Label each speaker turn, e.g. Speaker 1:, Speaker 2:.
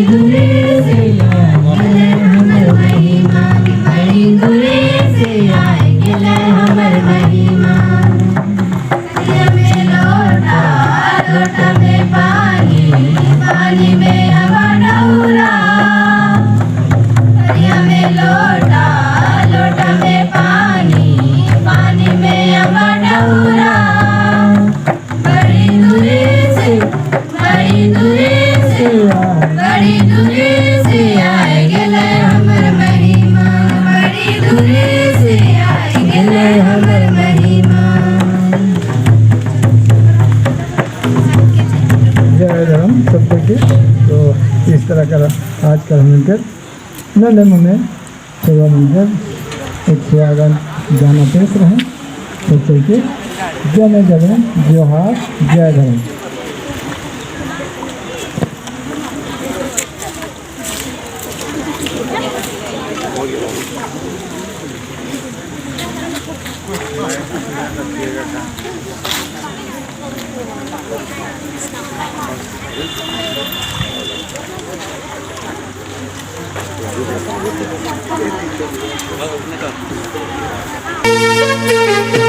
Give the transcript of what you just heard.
Speaker 1: दूरे से आए हमर महिमा, बड़ी दूरे से आए हमर महिमा। करिया में लोटा, लोटा में पानी, पानी में हवा डहुरा। करिया में लोटा, लोटा में पानी, पानी में हवा डहुरा। बड़ी दूरे से, बड़ी दूरे से, बड़ी दूरे से आए गेले हमर महिमा, बड़ी दूरे से आए गेले हमर महिमा।
Speaker 2: जय राम सबको के। तो इस तरह का आज का मंदिर नन्हे में सेवा मंदिर एक स्वागत गाना पेश रहे। तो चलके जय जय जोहार जय धर्म।
Speaker 1: Thank you.